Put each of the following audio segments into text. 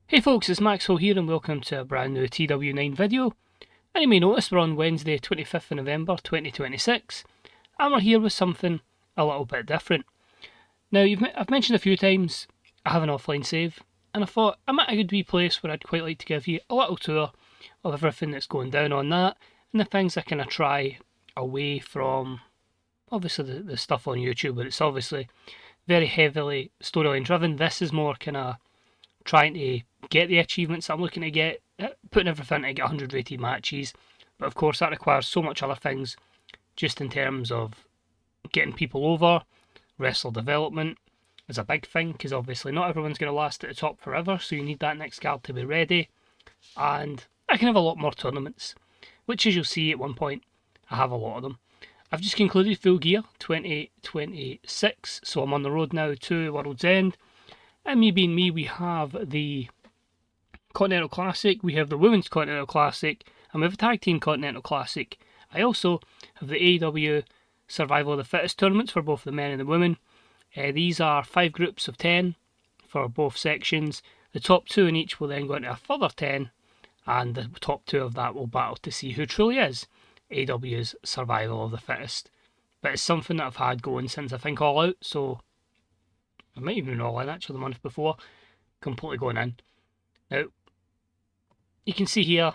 Hey folks, it's Maxwell here and welcome to a brand new TW9 video. And you may notice we're on Wednesday 25th of November 2026 and we're here with something a little bit different. Now I've mentioned a few times I have an offline save and I thought I'm at a good wee place where I'd quite like to give you a little tour of everything that's going down on that and the things I kind of try away from obviously the stuff on YouTube, but it's obviously very heavily storyline driven. This is more kind of trying to get the achievements I'm looking to get, putting everything to get 100 rated matches. But of course, that requires so much other things, just in terms of getting people over. Wrestler development is a big thing because obviously not everyone's going to last at the top forever, so you need that next card to be ready. And I can have a lot more tournaments, which as you'll see at one point, I have a lot of them. I've just concluded Full Gear 2026, so I'm on the road now to World's End. And me being me, we have the Continental Classic, we have the Women's Continental Classic, and we have a Tag Team Continental Classic. I also have the AEW Survival of the Fittest tournaments for both the men and the women. These are 5 groups of 10 for both sections. The top 2 in each will then go into a further 10, and the top 2 of that will battle to see who truly is AEW's Survival of the Fittest. But it's something that I've had going since I think All Out, so I might even been All In actually the month before, completely going in. Now, you can see here,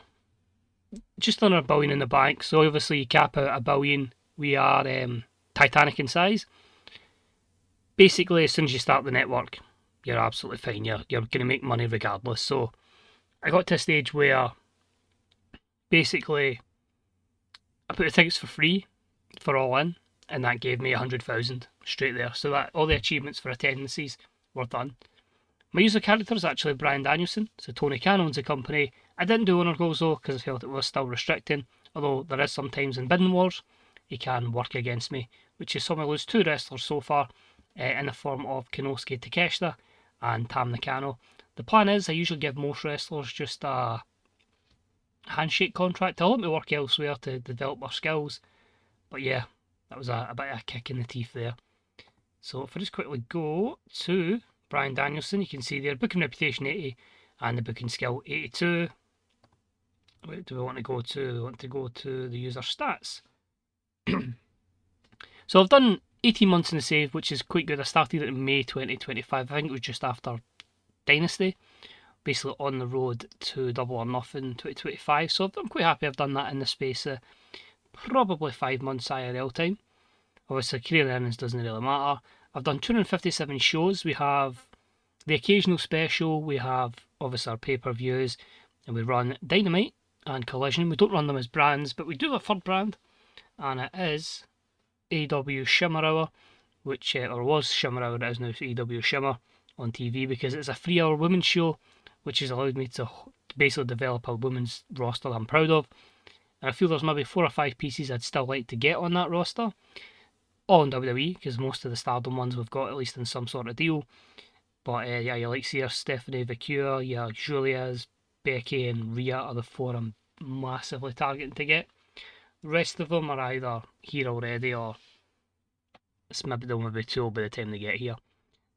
just under $1 billion in the bank, so obviously you cap out $1 billion, we are Titanic in size. Basically, as soon as you start the network, you're absolutely fine, you're going to make money regardless. So, I got to a stage where, basically, I put the tickets for free for All In, and that gave me 100,000 straight there. So that all the achievements for attendances were done. My user character is actually Brian Danielson, so Tony Khan owns the company. I didn't do owner goals though because I felt it was still restricting, although there is sometimes in bidding wars he can work against me, which is saw me lose 2 wrestlers so far in the form of Konosuke Takeshita and Tam Nakano. The plan is I usually give most wrestlers just a handshake contract to let me work elsewhere to develop their skills, but yeah, that was a bit of a kick in the teeth there. So if I just quickly go to Brian Danielson, you can see there booking reputation 80 and the booking skill 82. Where do we want to go to? We want to go to the user stats. So I've done 18 months in the save, which is quite good. I started in May 2025. I think it was just after Dynasty. Basically on the road to Double or Nothing 2025. So I'm quite happy I've done that in the space of probably 5 months IRL time. Obviously, career earnings doesn't really matter. I've done 257 shows. We have the occasional special. We have obviously our pay-per-views, and we run Dynamite and Collision. We don't run them as brands, but we do have a third brand, and it is AEW Shimmer Hour, which or was Shimmer Hour. It is now AEW Shimmer on TV because it's a 3-hour women's show, which has allowed me to basically develop a women's roster that I'm proud of. And I feel there's maybe 4 or 5 pieces I'd still like to get on that roster. All in WWE, because most of the Stardom ones we've got at least in some sort of deal. But yeah, you like see Stephanie Vicure, yeah, Julia's, Becky and Rhea are the 4 I'm massively targeting to get. The rest of them are either here already or it's maybe they'll be too old by the time they get here.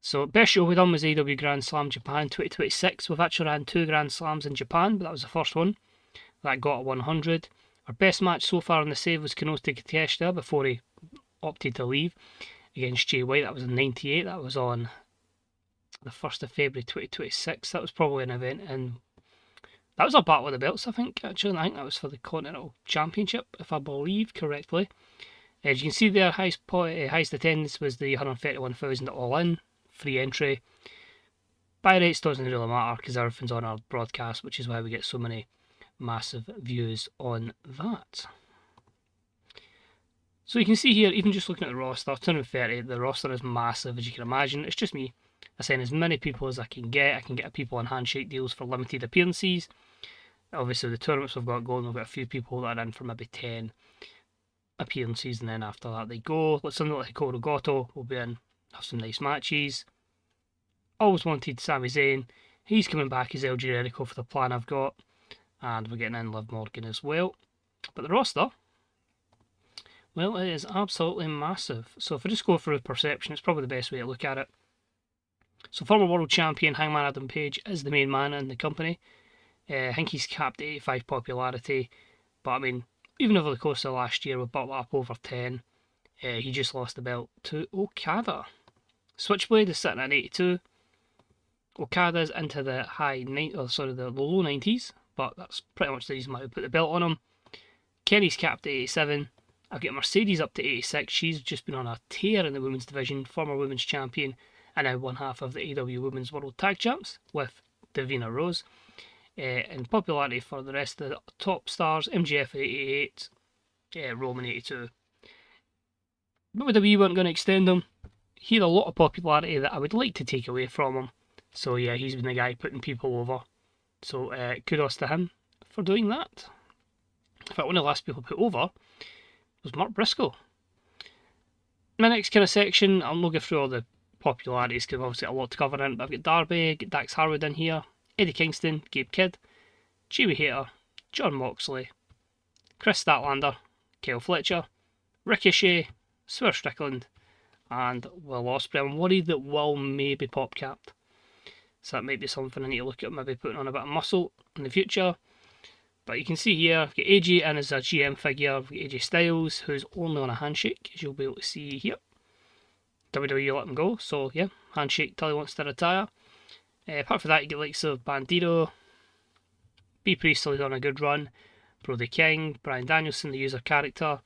So best show we done was AEW Grand Slam Japan 2026. We've actually ran 2 Grand Slams in Japan, but that was the first one. That got 100. Our best match so far in the save was Konosuke Takeshita before he opted to leave against Jay White. That was in 98. That was on the 1st of February 2026. That was probably an event, and that was a battle of the belts, I think, actually. I think that was for the Continental Championship, if I believe correctly. As you can see there, highest attendance was the 131,000 All In, free entry. Buy rates doesn't really matter because everything's on our broadcast, which is why we get so many massive views on that. So you can see here, even just looking at the roster, 230, the roster is massive as you can imagine. It's just me. I send as many people as I can get. I can get people on handshake deals for limited appearances. Obviously the tournaments we've got going, we've got a few people that are in for maybe 10 appearances and then after that they go. Something like Hikaru Goto will be in, have some nice matches. Always wanted Sami Zayn. He's coming back as El Generico for the plan I've got. And we're getting in Liv Morgan as well. But the roster, well, it is absolutely massive. So if I just go through perception, it's probably the best way to look at it. So former world champion Hangman Adam Page is the main man in the company. I think he's capped at 85 popularity, but I mean, even over the course of last year, with Butler up over 10, he just lost the belt to Okada. Switchblade is sitting at 82. Okada's into the the low 90s, but that's pretty much the reason why we put the belt on him. Kenny's capped at 87. I've got Mercedes up to 86. She's just been on a tear in the women's division, former women's champion, and now one half of the AEW Women's World Tag Champs with Davina Rose. In popularity for the rest of the top stars, MJF at 88, Roman 82. WWE weren't going to extend him. He had a lot of popularity that I would like to take away from him. So yeah, he's been the guy putting people over. So kudos to him for doing that. In fact, one of the last people put over was Mark Briscoe. My next kind of section, I'll not go through all the popularities because obviously a lot to cover in, but I've got Darby, got Dax Harwood in here, Eddie Kingston, Gabe Kidd, Jamie Hayter, John Moxley, Chris Statlander, Kyle Fletcher, Ricochet, Swerve Strickland, and Will Ospreay. I'm worried that Will may be pop capped, so that might be something I need to look at, maybe putting on a bit of muscle in the future. But you can see here, I've got AJ in as a GM figure, I've got AJ Styles, who's only on a handshake, as you'll be able to see here. WWE let him go, so yeah, handshake till he wants to retire. Apart from that, you get likes of Bandito, B. Priestley's on a good run, Brody King, Bryan Danielson, the user character.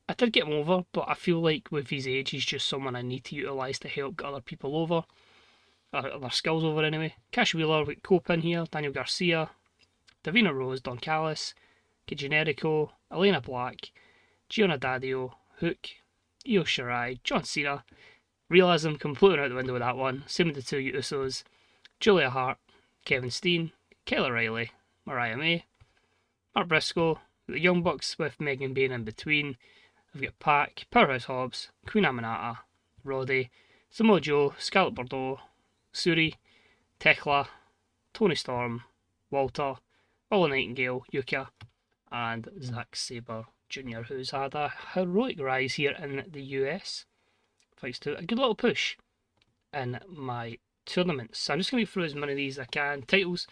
I did get him over, but I feel like with his age, he's just someone I need to utilise to help get other people over, or other skills over anyway. Cash Wheeler with Cope in here, Daniel Garcia, Davina Rose, Don Callis, Kid Generico, Elena Black, Gianna Daddio, Hook, Io Shirai, John Cena. Realism completely out the window with that one. Same with the two Usos, Julia Hart, Kevin Steen, Kyle O'Reilly, Mariah May, Mark Briscoe, the Young Bucks with Megan Bain in between. We've got Pac, Powerhouse Hobbs, Queen Aminata, Roddy, Samoa Joe, Scarlett Bordeaux, Suri, Tekla, Tony Storm, Walter, Ola Nightingale, Yuka, and Zack Sabre Jr., who's had a heroic rise here in the US. Thanks to a good little push in my tournaments. So I'm just going to go through as many of these as I can. Titles,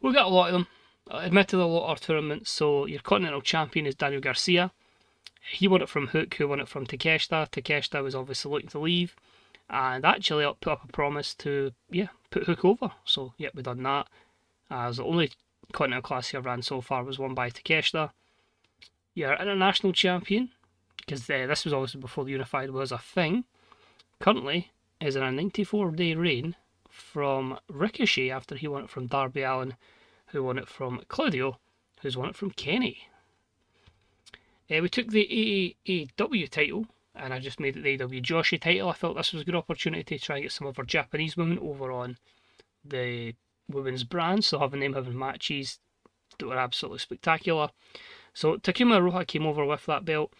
we've got a lot of them. Admittedly, a lot are tournaments. So your Continental Champion is Daniel Garcia. He won it from Hook, who won it from Takeshita. Takeshita was obviously looking to leave, and actually put up a promise to, put Hook over. So, we've done that. As the only Continental Classic I've ran so far was won by Takeshita. Your International Champion, because this was obviously before the Unified was a thing, currently is in a 94-day reign from Ricochet after he won it from Darby Allin, who won it from Claudio, who's won it from Kenny. We took the AEW title, and I just made it the AEW Joshi title. I felt this was a good opportunity to try and get some of our Japanese women over on the women's brand, so having them having matches that were absolutely spectacular. So Takuma Iroha came over with that belt,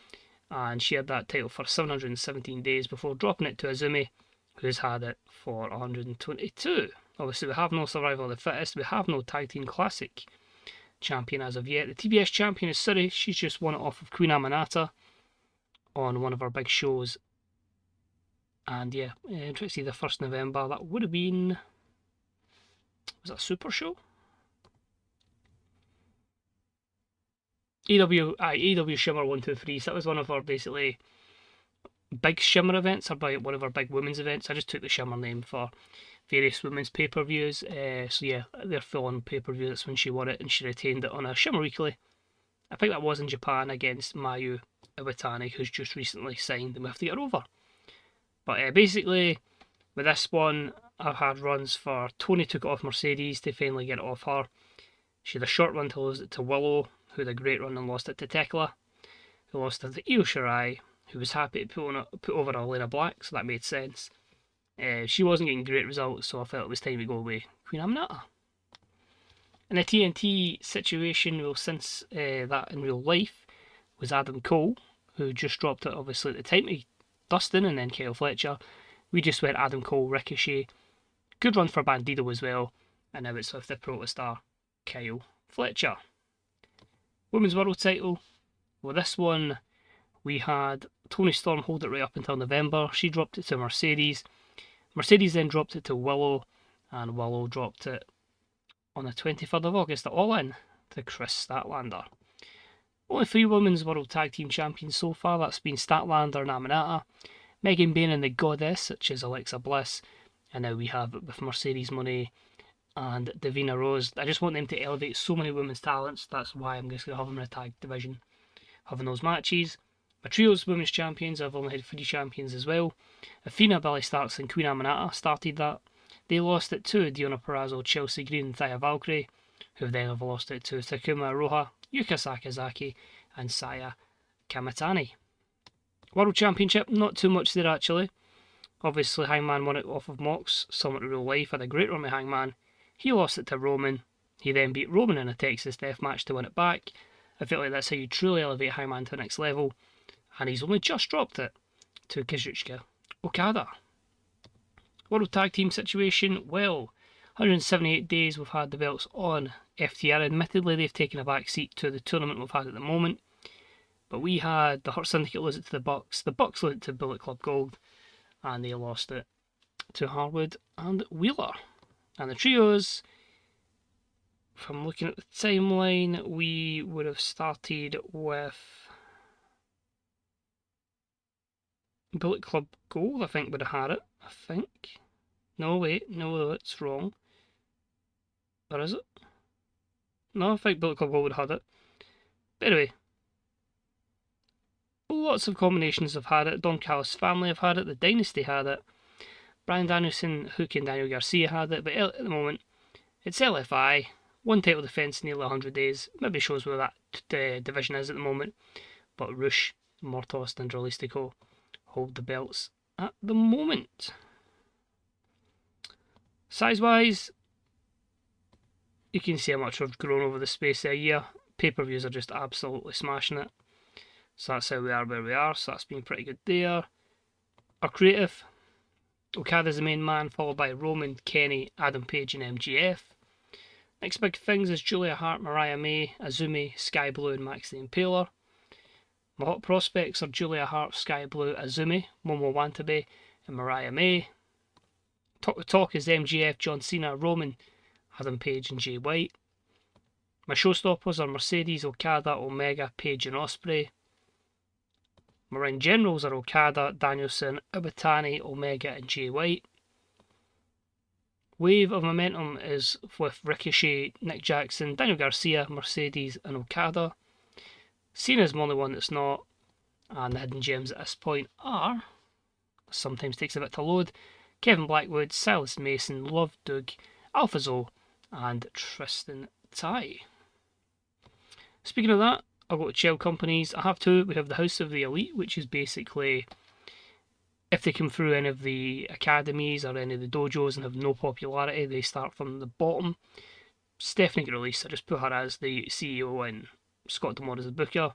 and she had that title for 717 days before dropping it to Azumi, who's had it for 122. Obviously, we have no Survival of the Fittest, we have no Tag Team Classic champion as of yet. The TBS champion is Suri. She's just won it off of Queen Aminata on one of our big shows. And trying to see the 1st November. That would have been, was that a Super Show? AEW Shimmer 123. So that was one of our basically big Shimmer events, or one of our big women's events. I just took the Shimmer name for various women's pay-per-views. They're full-on pay-per-view. That's when she won it, and she retained it on a Shimmer Weekly. I think that was in Japan against Mayu Iwatani, who's just recently signed, and we have to get her over. But basically, with this one, I've had runs for Tony took it off Mercedes to finally get it off her. She had a short run to lose it to Willow, who had a great run and lost it to Tekla, who lost it to Io Shirai, who was happy to put over Elena Black, so that made sense. She wasn't getting great results, so I felt it was time to go away. Queen Aminata. In a TNT situation, well, since that in real life, was Adam Cole, who just dropped it obviously at the time to Dustin and then Kyle Fletcher. We just went Adam Cole, Ricochet. Good run for Bandito as well. And now it's with the Protostar, Kyle Fletcher. Women's World title. Well, this one, we had Toni Storm hold it right up until November. She dropped it to Mercedes. Mercedes then dropped it to Willow, and Willow dropped it on the 23rd of August at All In to Chris Statlander. Only 3 Women's World Tag Team Champions so far. That's been Statlander and Aminata, Megan Bain and the Goddess, which is Alexa Bliss, and now we have it with Mercedes Moné and Davina Rose. I just want them to elevate so many women's talents. That's why I'm just going to have them in a tag division, having those matches. My Trios Women's Champions, I've only had 3 champions as well. Athena, Billy Starks and Queen Aminata started that. They lost it to Diona Purrazzo, Chelsea Green and Thea Valkyrie, who then have lost it to Takuma Aroha, Yuka Sakazaki and Saya Kamitani. World Championship, not too much there actually. Obviously Hangman won it off of Mox, someone in real life, had a great run with Hangman. He lost it to Roman. He then beat Roman in a Texas death match to win it back. I feel like that's how you truly elevate Hangman to the next level. And he's only just dropped it to Kazuchika Okada. World Tag Team situation, well, 178 days we've had the belts on FTR. Admittedly, they've taken a back seat to the tournament we've had at the moment. But we had the Hurt Syndicate lose it to the Bucks lose it to Bullet Club Gold, and they lost it to Harwood and Wheeler. And the Trios, if I'm looking at the timeline, we would have started with Bullet Club Gold, I think, would have had it. I think. No, wait. No, it's wrong. Or is it? No, I think Bullet Club Gold would have had it. But anyway. Lots of combinations have had it. Don Callis' family have had it. The Dynasty had it. Bryan Danielson, Hook and Daniel Garcia had it. But at the moment, it's LFI. 1 title defence in nearly 100 days. Maybe shows where that division is at the moment. But Rush, Mortos and Realistico hold the belts at the moment. Size-wise, you can see how much we've grown over the space of a year. Pay-per-views are just absolutely smashing it. So that's how we are where we are. So that's been pretty good there. Our creative, Okada's the main man, followed by Roman, Kenny, Adam Page and MGF. Next big things is Julia Hart, Mariah May, Azumi, Sky Blue and Max the Impaler. My hot prospects are Julia Hart, Sky Blue, Azumi, Momo Wantabe and Mariah May. Talk the talk is MGF, John Cena, Roman, Adam Page and Jay White. My showstoppers are Mercedes, Okada, Omega, Page and Ospreay. My ring generals are Okada, Danielson, Iwatani, Omega and Jay White. Wave of momentum is with Ricochet, Nick Jackson, Daniel Garcia, Mercedes and Okada. Cena's the only one that's not. And the hidden gems at this point are, sometimes takes a bit to load, Kevin Blackwood, Silas Mason, Love Doug, Alpha Zoe and Tristan Ty. Speaking of that, I've got shell companies. I have 2. We have the House of the Elite, which is basically if they come through any of the academies or any of the dojos and have no popularity, they start from the bottom. Stephanie got released. I just put her as the CEO and Scott D'Amore as the booker.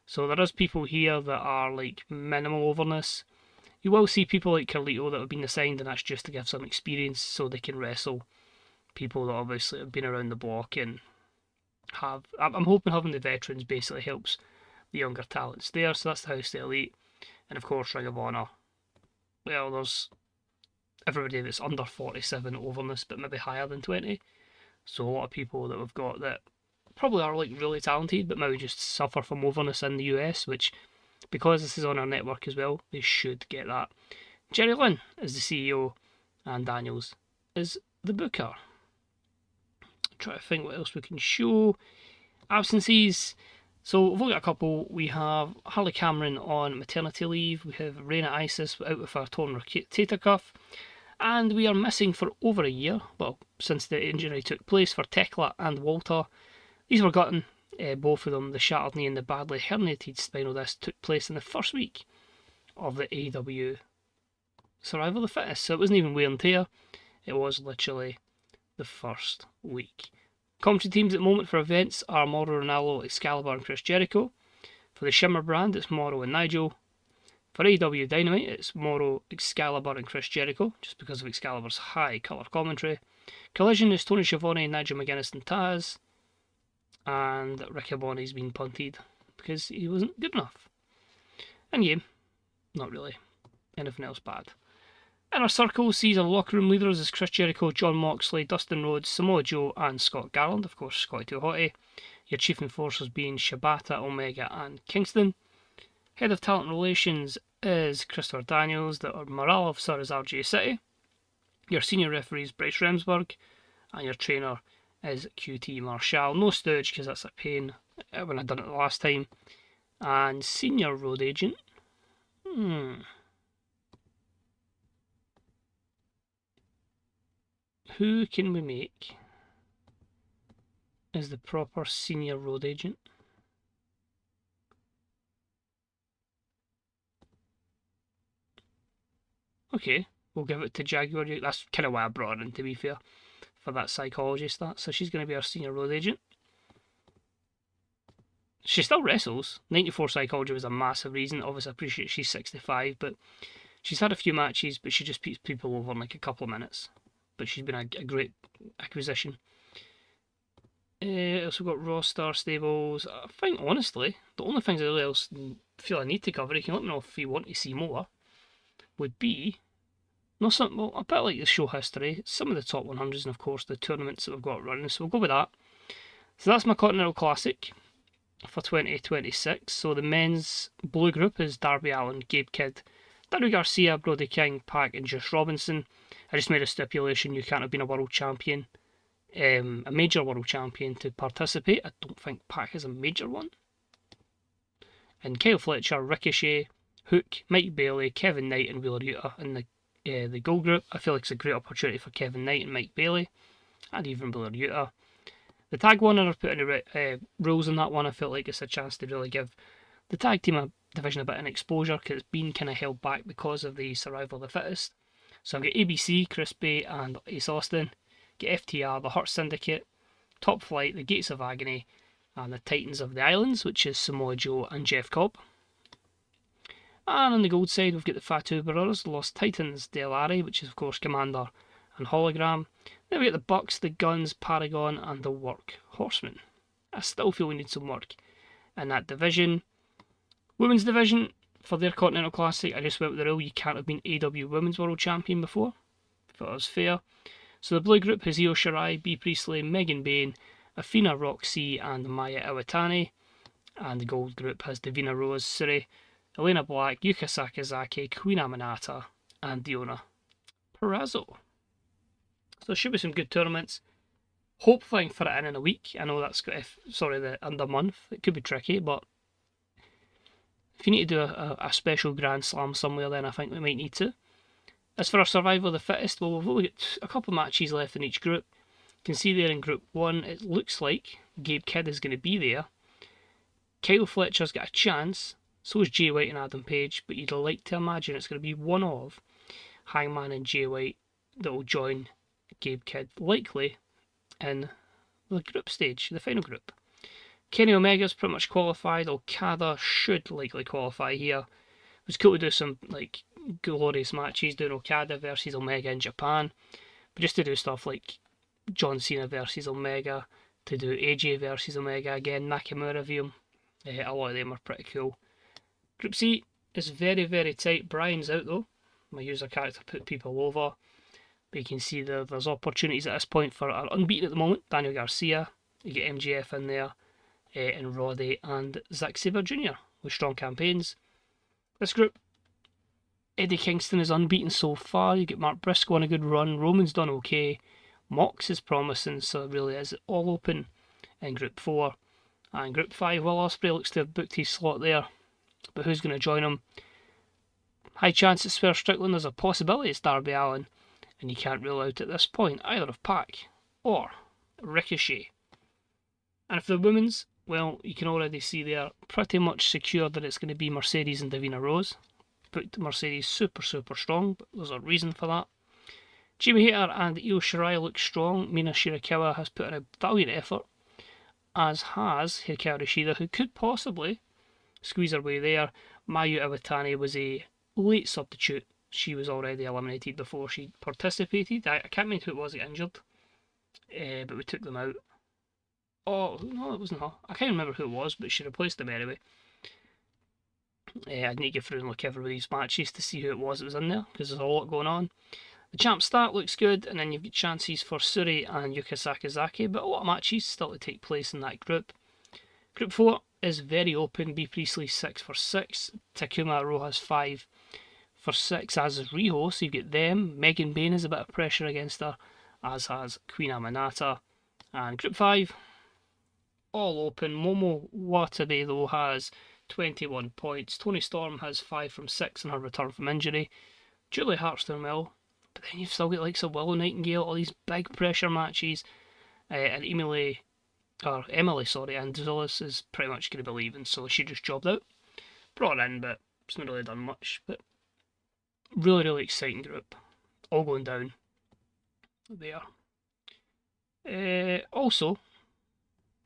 So there is people here that are like minimal overness. You will see people like Carlito that have been assigned, and that's just to give some experience so they can wrestle people that obviously have been around the block and have. I'm hoping having the veterans basically helps the younger talents there. So that's the House of the Elite, and of course Ring of Honor. Well, there's everybody that's under 47 overness, but maybe higher than 20. So a lot of people that we've got that probably are like really talented, but maybe just suffer from overness in the US, which, because this is on our network as well, they should get that. Jerry Lynn is the CEO, and Daniels is the booker. Try to think what else we can show. Absences. So we've only got a couple. We have Harley Cameron on maternity leave. We have Reina Isis out with a torn rotator cuff. And we are missing for over a year, well, since the injury took place, for Tekla and Walter. These were gutting, both of them. The shattered knee and the badly herniated spinal disc took place in the first week of the AEW Survival of the Fittest. So it wasn't even wear and tear. It was literally the first week. Commentary teams at the moment for events are Mauro Ranallo, Excalibur and Chris Jericho. For the Shimmer brand, it's Mauro and Nigel. For AEW Dynamite, it's Mauro, Excalibur and Chris Jericho, just because of Excalibur's high colour commentary. Collision is Tony Schiavone, Nigel McGuinness and Taz. And Ricky Bonnie's been punted because he wasn't good enough. In game, not really anything else bad. Inner Circle sees our locker room leaders as Chris Jericho, Jon Moxley, Dustin Rhodes, Samoa Joe and Scott Garland, of course Scotty 2 Hotty. Your chief enforcers being Shibata, Omega and Kingston. Head of Talent Relations is Christopher Daniels. The morale officer is RJ City. Your senior referee is Bryce Remsburg. And your trainer is QT Marshall. No Stooge because that's a pain when I done it the last time. And senior road agent. Who can we make as the proper senior road agent? Okay, we'll give it to Jaguar. That's kind of why I brought her in, to be fair, for that psychology stat. So she's going to be our senior road agent. She still wrestles. 94 psychology was a massive reason. Obviously, I appreciate she's 65, but she's had a few matches, but she just beats people over in like a couple of minutes. But she's been a great acquisition. Also got Raw Star Stables. I think, honestly, the only things I really else feel I need to cover, you can let me know if you want to see more, would be well, a bit like the show history, some of the top 100s, and of course the tournaments that we've got running. So we'll go with that. So that's my Continental Classic for 2026. So the men's blue group is Darby Allin, Gabe Kidd, Daniel Garcia, Brody King, Pac, and Juice Robinson. I just made a stipulation: you can't have been a world champion, a major world champion, to participate. I don't think Pac is a major one. And Kyle Fletcher, Ricochet, Hook, Mike Bailey, Kevin Knight, and Wheeler Yuta in the gold group. I feel like it's a great opportunity for Kevin Knight and Mike Bailey, and even Wheeler Yuta. The tag one, I've put any rules in that one. I felt like it's a chance to really give the tag team division a bit of exposure, because it's been kind of held back because of the survival of the fittest. So I've got ABC, Chris Bay and Ace Austin, get FTR, the Hurt Syndicate, Top Flight, the Gates of Agony, and the Titans of the Islands, which is Samoa Joe and Jeff Cobb. And on the gold side, we've got the Fatu Brothers, the Lost Titans, Del Ari, which is of course Commander and Hologram. Then we get the Bucks, the Guns, Paragon, and the Work Horsemen. I still feel we need some work in that division. Women's division, for their Continental Classic, I just went with the rule: you can't have been AEW Women's World Champion before. I thought it was fair. So the blue group has Io Shirai, Bea Priestley, Megan Bayne, Athena Roxy, and Maya Iwatani. And the gold group has Davina Rose, Suri, Elena Black, Yuka Sakazaki, Queen Aminata, and Diona Perazzo. So there should be some good tournaments. Hopefully I can fit it in a week. I know that's the under month. It could be tricky, but if you need to do a special Grand Slam somewhere, then I think we might need to. As for our survival of the fittest, well, we've only got a couple of matches left in each group. You can see there in Group 1, it looks like Gabe Kidd is going to be there. Kyle Fletcher's got a chance, so is Jay White and Adam Page, but you'd like to imagine it's going to be one of Hangman and Jay White that will join Gabe Kidd, likely in the group stage, the final group. Kenny Omega's pretty much qualified. Okada should likely qualify here. It was cool to do some like glorious matches, doing Okada versus Omega in Japan, but just to do stuff like John Cena versus Omega, to do AJ versus Omega again, Nakamura view them. A lot of them are pretty cool. Group C is very, very tight. Brian's out though. My user character put people over. But you can see there's opportunities at this point for our unbeaten at the moment, Daniel Garcia. You get MJF in there, and Roddy and Zack Sabre Jr. with strong campaigns. This group, Eddie Kingston is unbeaten so far. You get Mark Briscoe on a good run. Roman's done okay. Mox is promising, so it really is all open in Group 4. And Group 5, Will Ospreay looks to have booked his slot there. But who's going to join him? High chance it's Swerve Strickland. There's a possibility it's Darby Allin. And you can't rule out at this point either of Pac or Ricochet. And for the women's, well, you can already see they're pretty much secure that it's going to be Mercedes and Davina Rose. Put Mercedes super, super strong, but there's a reason for that. Jamie Hayter and Io Shirai look strong. Mina Shirakawa has put in a valiant effort, as has Hikaru Shida, who could possibly squeeze her way there. Mayu Iwatani was a late substitute. She was already eliminated before she participated. I can't remember who it was that injured, but we took them out. Oh, no, it wasn't her. I can't remember who it was, but she replaced them anyway. I'd need to go through and look everybody's matches to see who it was in there, because there's a lot going on. The champ start looks good, and then you've got chances for Suri and Yuka Sakazaki, but a lot of matches still to take place in that group. Group 4 is very open. B. Priestley 6 for 6, Takuma Rojas 5 for 6, as is Riho, so you've got them. Megan Bain has a bit of pressure against her, as has Queen Aminata. And Group 5, all open. Momo Watanabe, though, has 21 points. Toni Storm has 5 from 6 in her return from injury. Julie Hart's doing well, but then you've still got likes of Willow Nightingale, all these big pressure matches, and Emily Androulis is pretty much going to be leaving, so she just jobbed out. Brought her in, but it's not really done much. But really, really exciting group, all going down there. Also,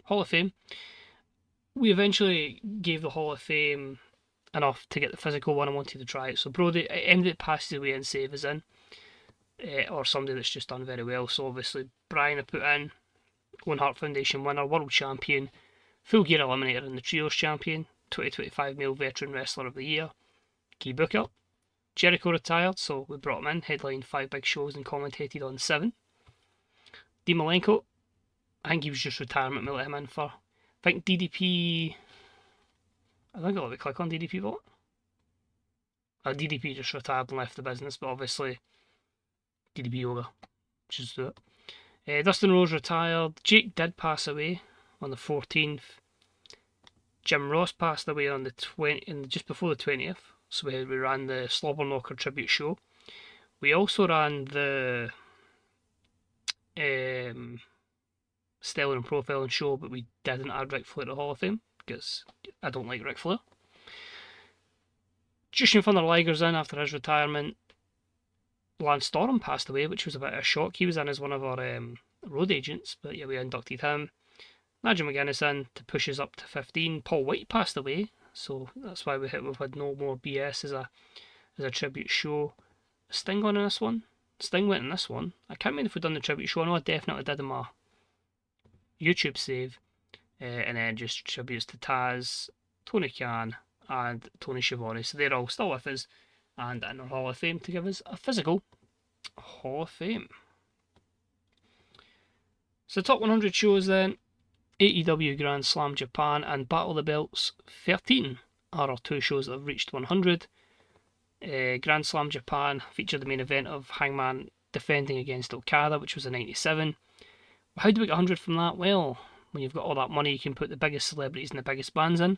Hall of Fame. We eventually gave the Hall of Fame enough to get the physical one. I wanted to try it. So Brody, anybody that passes away and save is in, or somebody that's just done very well. So obviously Brian I put in, Owen Hart Foundation winner, world champion, full gear eliminator and the trios champion, 2025 male veteran wrestler of the year, Key Booker. Jericho retired, so we brought him in, headlined 5 big shows and commentated on 7. Dean Malenko, I think he was just retirement, we let him in for. I think DDP, I think I'll let me click on DDP vote. DDP just retired and left the business, but obviously DDP Yoga, just do it. Dustin Rose retired. Jake did pass away on the 14th. Jim Ross passed away on the 20th, just before the 20th. So we ran the Slobber Knocker tribute show. We also ran the Stellar and Profiling show, but we didn't add Ric Flair to the Hall of Fame because I don't like Ric Flair. Jushin Thunder Liger's in after his retirement. Lance Storm passed away, which was a bit of a shock. He was in as one of our road agents, but yeah, we inducted him. Nigel McGuinness in to push us up to 15. Paul White passed away, so that's why we've had No More BS as a tribute show. Sting on in this one. Sting went in this one. I can't remember if we've done the tribute show. I know I definitely did in my YouTube save. And then just tributes to Taz, Tony Khan, and Tony Schiavone. So they're all still with us and in our Hall of Fame to give us a physical Hall of Fame. So top 100 shows then. AEW Grand Slam Japan and Battle of the Belts 13 are our 2 shows that have reached 100. Grand Slam Japan featured the main event of Hangman defending against Okada, which was a 97. How do we get 100 from that? Well, when you've got all that money, you can put the biggest celebrities and the biggest bands in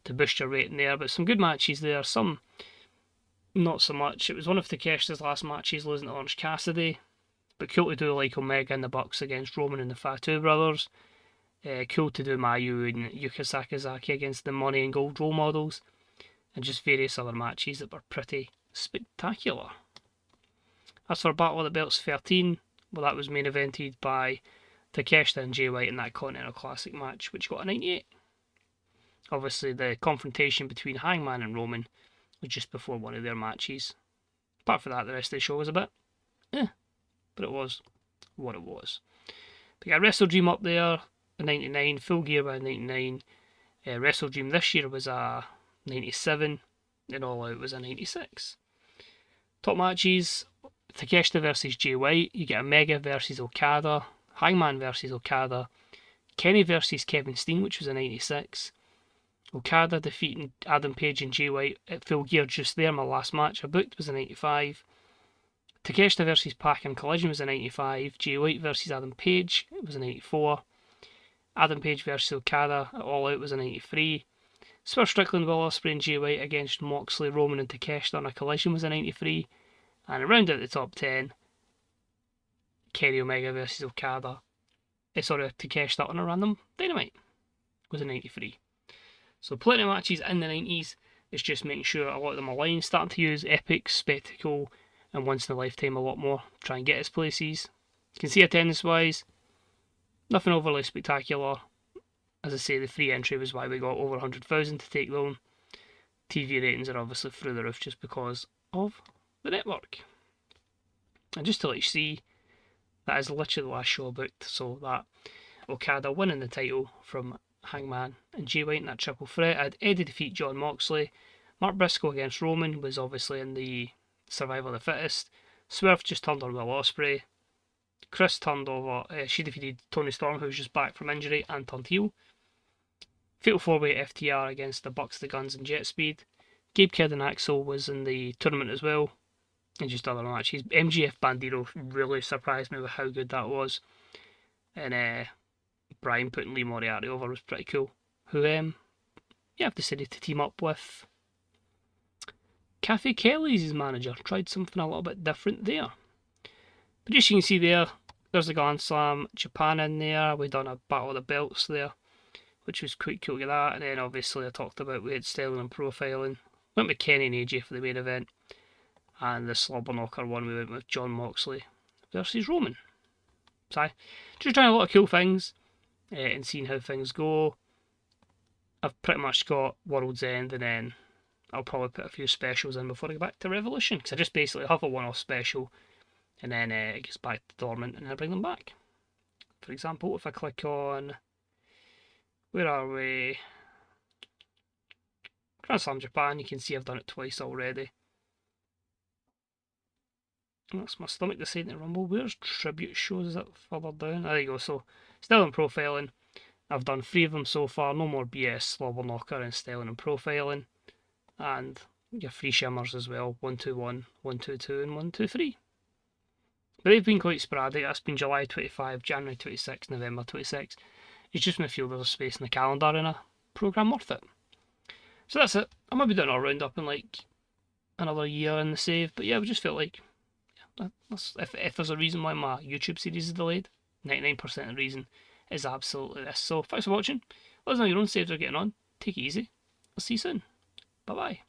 to boost your rating there. But some good matches there, some not so much. It was one of Takeshita's last matches, losing to Orange Cassidy. But cool to do like Omega and the Bucks against Roman and the Fatu brothers. Cool to do Mayu and Yuka Sakazaki against the Money and Gold role models. And just various other matches that were pretty spectacular. As for Battle of the Belts 13, well, that was main evented by Takeshita and Jay White in that Continental Classic match, which got a 98. Obviously, the confrontation between Hangman and Roman was just before one of their matches. Apart from that, the rest of the show was a bit but it was what it was. But yeah, Wrestle Dream up there, a 99, Full Gear by a 99. Wrestle Dream this year was a 97, and All Out was a 96. Top matches, Takeshita versus Jay White, you get Omega versus Okada, Hangman versus Okada, Kenny versus Kevin Steen, which was a 96. Okada defeating Adam Page and Jay White at Full Gear just there. My last match I booked was a 95. Takeshita versus Pac and Collision was a 95. Jay White versus Adam Page, it was a 94. Adam Page versus Okada at All Out was a 93. Swerve Strickland, Will Ospreay and Jay White against Moxley, Roman and Takeshita on a Collision was a 93. And around out the top 10, Kenny Omega versus Okada. Takeshita on a random Dynamite was a 93. So plenty of matches in the 90s. It's just making sure a lot of them align, starting to use Epic, Spectacle, and Once in a Lifetime a lot more. Try and get us places. You can see attendance wise, nothing overly spectacular. As I say, the free entry was why we got over 100,000 to take them. TV ratings are obviously through the roof just because of the network. And just to let you see, that is literally the last show booked, so that Okada winning the title from Hangman and Jay White in that triple threat. I had Eddie defeat John Moxley, Mark Briscoe against Roman was obviously in the survival of the fittest. Swerve just turned on Will Ospreay. Chris turned over, she defeated Tony Storm, who was just back from injury, and turned heel. Fatal 4-way FTR against the Bucks, the Guns, and Jet Speed. Gabe Kidd and Axel was in the tournament as well, and just other matches. MGF Bandito really surprised me with how good that was. And Brian putting Lee Moriarty over was pretty cool. Who, I've decided to team up with Kathy Kelly's his manager. Tried something a little bit different there. But as you can see there's the Grand Slam Japan in there. We've done a Battle of the Belts there, which was quite cool to get that. And then obviously I talked about we had styling and profiling. Went with Kenny and AJ for the main event. And the Slobber Knocker one we went with John Moxley versus Roman. So just trying a lot of cool things and seeing how things go. I've pretty much got World's End, and then I'll probably put a few specials in before I go back to Revolution, because I just basically have a one-off special and then it gets back to dormant and I bring them back. For example, if I click on, where are we? Grand Slam Japan, you can see I've done it twice already. That's my stomach deciding to rumble. Where's tribute shows? Is that further down? There you go. So, styling and profiling. I've done 3 of them so far. No more BS, Slobber Knocker, and styling and profiling. And your free shimmers as well. 121, 122, and 123. But they've been quite sporadic. That's been July 25, January 26, November 26. It's just when I feel there's a space in the calendar and a programme worth it. So that's it. I might be doing a round up in like another year in the save. But yeah, we just felt like, if there's a reason why my YouTube series is delayed, 99% of the reason is absolutely this. So thanks for watching. Let us know your own saves are getting on. Take it easy. I'll see you soon. Bye bye.